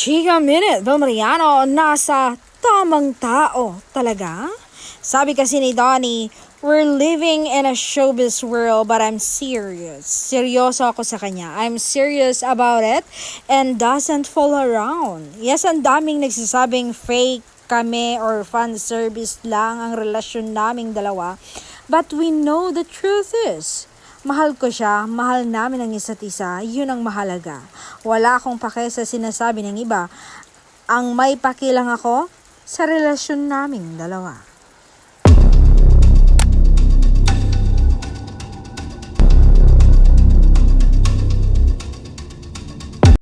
Chika Minute Vilmariano, nasa tamang tao talaga? Sabi kasi ni Donnie, we're living in a showbiz world but I'm serious. Seryoso ako sa kanya. I'm serious about it and doesn't fall around. Yes, ang daming nagsasabing fake kami or fan service lang ang relasyon naming dalawa. But we know the truth is, mahal ko siya, mahal namin ang isa't isa, yun ang mahalaga. Wala akong pake sa sinasabi ng iba. Ang may paki lang ako sa relasyon naming dalawa.